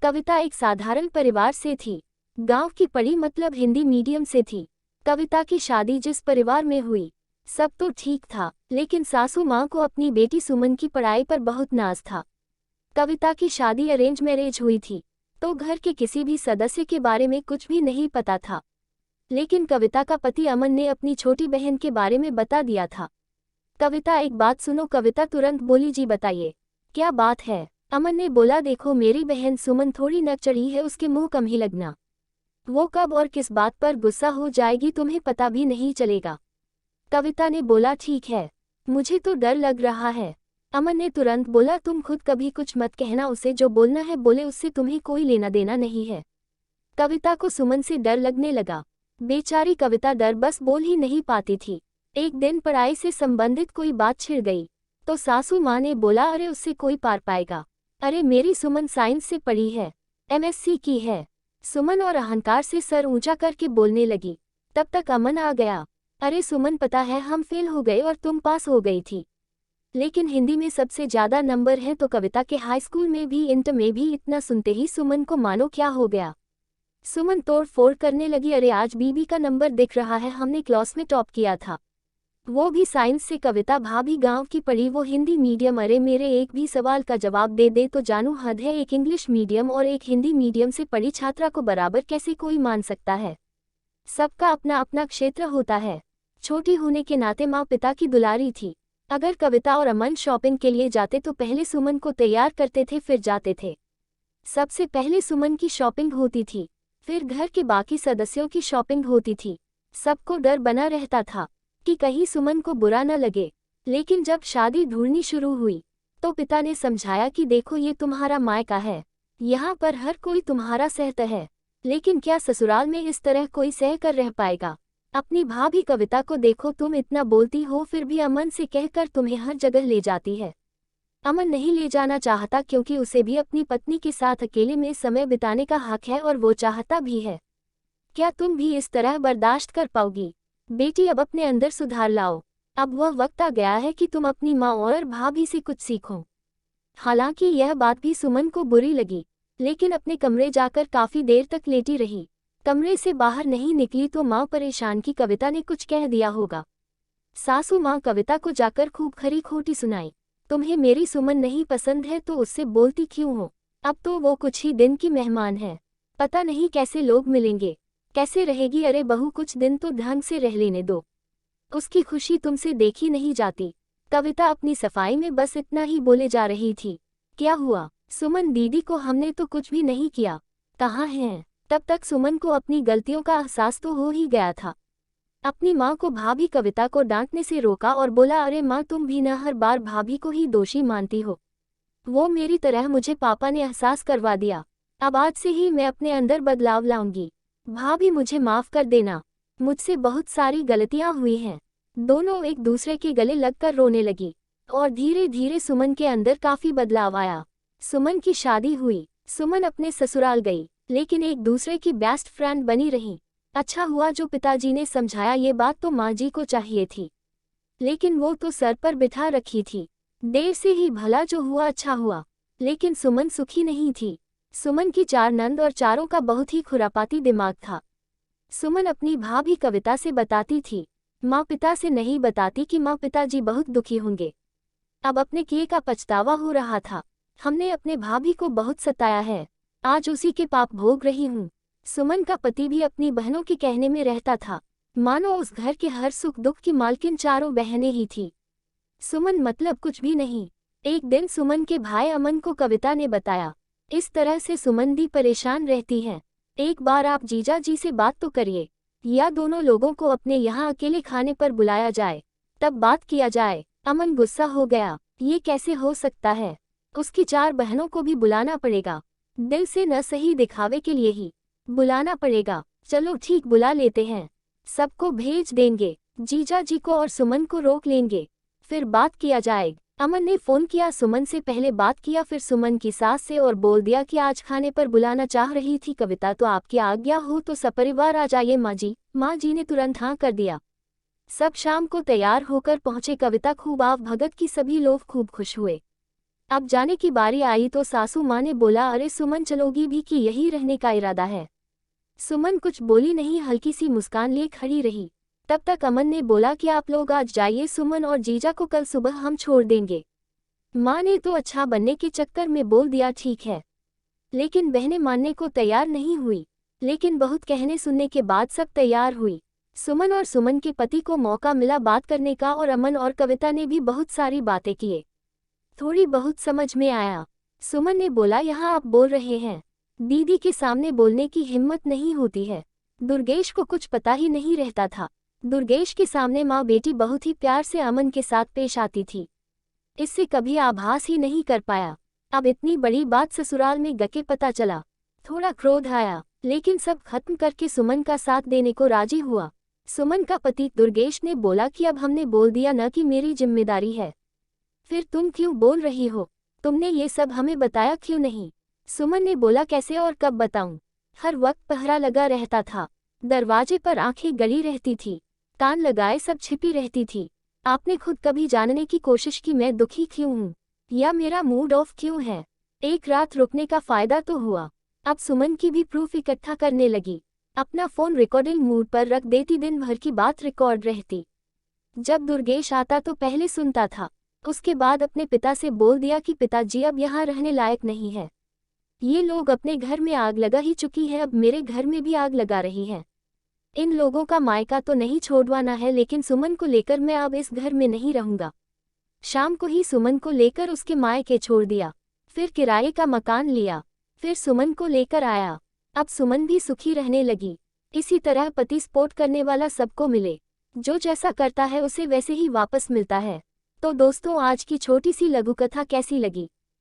कविता एक साधारण परिवार से थी। गांव की पढ़ी मतलब हिंदी मीडियम से थी। कविता की शादी जिस परिवार में हुई सब तो ठीक था, लेकिन सासू माँ को अपनी बेटी सुमन की पढ़ाई पर बहुत नाज था। कविता की शादी अरेंज मैरिज हुई थी, तो घर के किसी भी सदस्य के बारे में कुछ भी नहीं पता था। लेकिन कविता का पति अमन ने अपनी छोटी बहन के बारे में बता दिया था। कविता, एक बात सुनो। कविता तुरंत बोली, जी बताइए, क्या बात है? अमन ने बोला, देखो मेरी बहन सुमन थोड़ी नक चढ़ी है, उसके मुंह कम ही लगना। वो कब और किस बात पर गुस्सा हो जाएगी तुम्हें पता भी नहीं चलेगा। कविता ने बोला, ठीक है, मुझे तो डर लग रहा है। अमन ने तुरंत बोला, तुम खुद कभी कुछ मत कहना, उसे जो बोलना है बोले, उससे तुम्हें कोई लेना देना नहीं है। कविता को सुमन से डर लगने लगा। बेचारी कविता डर बस बोल ही नहीं पाती थी। एक दिन पढ़ाई से संबंधित कोई बात छिड़ गई तो सासू माँ ने बोला, अरे उससे कोई पार पाएगा। अरे मेरी सुमन साइंस से पढ़ी है, एमएससी की है। सुमन और अहंकार से सर ऊंचा करके बोलने लगी। तब तक अमन आ गया। अरे सुमन, पता है हम फेल हो गए और तुम पास हो गई थी, लेकिन हिंदी में सबसे ज्यादा नंबर हैं। तो कविता के हाई स्कूल में भी इंटर में भी इतना सुनते ही सुमन को मानो क्या हो गया। सुमन तोड़ फोड़ करने लगी, अरे आज बीबी का नंबर दिख रहा है, हमने क्लास में टॉप किया था, वो भी साइंस से। कविता, भाभी गांव की पढ़ी, वो हिंदी मीडियम। अरे मेरे एक भी सवाल का जवाब दे दे तो जानू हद है। एक इंग्लिश मीडियम और एक हिंदी मीडियम से पढ़ी छात्रा को बराबर कैसे कोई मान सकता है? सबका अपना अपना क्षेत्र होता है। छोटी होने के नाते माँ पिता की दुलारी थी। अगर कविता और अमन शॉपिंग के लिए जाते तो पहले सुमन को तैयार करते थे, फिर जाते थे। सबसे पहले सुमन की शॉपिंग होती थी, फिर घर के बाकी सदस्यों की शॉपिंग होती थी। सबको डर बना रहता था कि कहीं सुमन को बुरा न लगे। लेकिन जब शादी ढूंढनी शुरू हुई तो पिता ने समझाया कि देखो ये तुम्हारा मायका है, यहाँ पर हर कोई तुम्हारा सहता है, लेकिन क्या ससुराल में इस तरह कोई सह कर रह पाएगा? अपनी भाभी कविता को देखो, तुम इतना बोलती हो फिर भी अमन से कहकर तुम्हें हर जगह ले जाती है। अमन नहीं ले जाना चाहता क्योंकि उसे भी अपनी पत्नी के साथ अकेले में समय बिताने का हक है और वो चाहता भी है। क्या तुम भी इस तरह बर्दाश्त कर पाओगी? बेटी, अब अपने अंदर सुधार लाओ। अब वह वक्त आ गया है कि तुम अपनी माँ और भाभी से कुछ सीखो। हालांकि यह बात भी सुमन को बुरी लगी, लेकिन अपने कमरे जाकर काफी देर तक लेटी रही। कमरे से बाहर नहीं निकली तो माँ परेशान की कविता ने कुछ कह दिया होगा। सासू माँ कविता को जाकर खूब खरी खोटी सुनाई। तुम्हें मेरी सुमन नहीं पसंद है तो उससे बोलती क्यों हो? अब तो वो कुछ ही दिन की मेहमान है, पता नहीं कैसे लोग मिलेंगे, कैसे रहेगी। अरे बहू, कुछ दिन तो ढंग से रह लेने दो, उसकी खुशी तुमसे देखी नहीं जाती। कविता अपनी सफाई में बस इतना ही बोले जा रही थी। क्या हुआ? सुमन दीदी को हमने तो कुछ भी नहीं किया। कहाँ हैं? तब तक सुमन को अपनी गलतियों का एहसास तो हो ही गया था। अपनी माँ को भाभी कविता को डांटने से रोका और बोला, अरे माँ, तुम भी न हर बार भाभी को ही दोषी मानती हो। वो मेरी तरह मुझे पापा ने एहसास करवा दिया। अब आज से ही मैं अपने अंदर बदलाव लाऊंगी। भाभी मुझे माफ कर देना, मुझसे बहुत सारी गलतियां हुई हैं। दोनों एक दूसरे के गले लगकर रोने लगी और धीरे धीरे सुमन के अंदर काफी बदलाव आया। सुमन की शादी हुई, सुमन अपने ससुराल गई, लेकिन एक दूसरे की बेस्ट फ्रेंड बनी रही। अच्छा हुआ जो पिताजी ने समझाया, ये बात तो माँ जी को चाहिए थी, लेकिन वो तो सर पर बिठा रखी थी। देर से ही भला जो हुआ अच्छा हुआ, लेकिन सुमन सुखी नहीं थी। सुमन की 4 नंद और चारों का बहुत ही खुरापाती दिमाग था। सुमन अपनी भाभी कविता से बताती थी, माँ पिता से नहीं बताती कि माँ पिताजी बहुत दुखी होंगे। अब अपने किए का पछतावा हो रहा था। हमने अपने भाभी को बहुत सताया है, आज उसी के पाप भोग रही हूँ। सुमन का पति भी अपनी बहनों के कहने में रहता था, मानो उस घर के हर सुख दुख की मालकिन चारों बहनें ही थी। सुमन मतलब कुछ भी नहीं। एक दिन सुमन के भाई अमन को कविता ने बताया, इस तरह से सुमन दी परेशान रहती है, एक बार आप जीजा जी से बात तो करिए, या दोनों लोगों को अपने यहाँ अकेले खाने पर बुलाया जाए, तब बात किया जाए। अमन गुस्सा हो गया, ये कैसे हो सकता है? उसकी 4 बहनों को भी बुलाना पड़ेगा, दिल से न सही दिखावे के लिए ही बुलाना पड़ेगा। चलो ठीक, बुला लेते हैं, सबको भेज देंगे, जीजा जी को और सुमन को रोक लेंगे, फिर बात किया जाएगा। अमन ने फोन किया, सुमन से पहले बात किया, फिर सुमन की सास से, और बोल दिया कि आज खाने पर बुलाना चाह रही थी कविता, तो आपकी आज्ञा हो तो सपरिवार आ जाइए माँ जी। माँ जी ने तुरंत हाँ कर दिया। सब शाम को तैयार होकर पहुंचे। कविता खूब आव भगत की, सभी लोग खूब खुश हुए। अब जाने की बारी आई तो सासू माँ ने बोला, अरे सुमन चलोगी भी कि यही रहने का इरादा है। सुमन कुछ बोली नहीं, हल्की सी मुस्कान लिए खड़ी रही। तब तक अमन ने बोला कि आप लोग आज जाइए, सुमन और जीजा को कल सुबह हम छोड़ देंगे। माँ ने तो अच्छा बनने के चक्कर में बोल दिया ठीक है, लेकिन बहनें मानने को तैयार नहीं हुई। लेकिन बहुत कहने सुनने के बाद सब तैयार हुई। सुमन और सुमन के पति को मौका मिला बात करने का और अमन और कविता ने भी बहुत सारी बातें किए। थोड़ी बहुत समझ में आया। सुमन ने बोला, यहाँ आप बोल रहे हैं, दीदी के सामने बोलने की हिम्मत नहीं होती है। दुर्गेश को कुछ पता ही नहीं रहता था। दुर्गेश के सामने माँ बेटी बहुत ही प्यार से अमन के साथ पेश आती थी। इससे कभी आभास ही नहीं कर पाया। अब इतनी बड़ी बात ससुराल में गके पता चला। थोड़ा क्रोध आया, लेकिन सब खत्म करके सुमन का साथ देने को राजी हुआ। सुमन का पति दुर्गेश ने बोला कि अब हमने बोल दिया न कि मेरी जिम्मेदारी है, फिर तुम क्यों बोल रही हो? तुमने ये सब हमें बताया क्यों नहीं? सुमन ने बोला, कैसे और कब बताऊं? हर वक्त पहरा लगा रहता था, दरवाजे पर आंखें गड़ी रहती थी, कान लगाए सब छिपी रहती थी। आपने खुद कभी जानने की कोशिश की मैं दुखी क्यों हूँ या मेरा मूड ऑफ क्यों है? एक रात रुकने का फायदा तो हुआ। अब सुमन की भी प्रूफ इकट्ठा करने लगी। अपना फोन रिकॉर्डिंग मोड पर रख देती, दिन भर की बात रिकॉर्ड रहती। जब दुर्गेश आता तो पहले सुनता था, उसके बाद अपने पिता से बोल दिया कि पिताजी अब यहाँ रहने लायक नहीं है। ये लोग अपने घर में आग लगा ही चुकी है, अब मेरे घर में भी आग लगा रही है। इन लोगों का मायका तो नहीं छोड़वाना है, लेकिन सुमन को लेकर मैं अब इस घर में नहीं रहूंगा। शाम को ही सुमन को लेकर उसके मायके छोड़ दिया, फिर किराए का मकान लिया, फिर सुमन को लेकर आया। अब सुमन भी सुखी रहने लगी। इसी तरह पति सपोर्ट करने वाला सबको मिले, जो जैसा करता है उसे वैसे ही वापस मिलता है। तो दोस्तों, आज की छोटी सी लघु कथा कैसी लगी?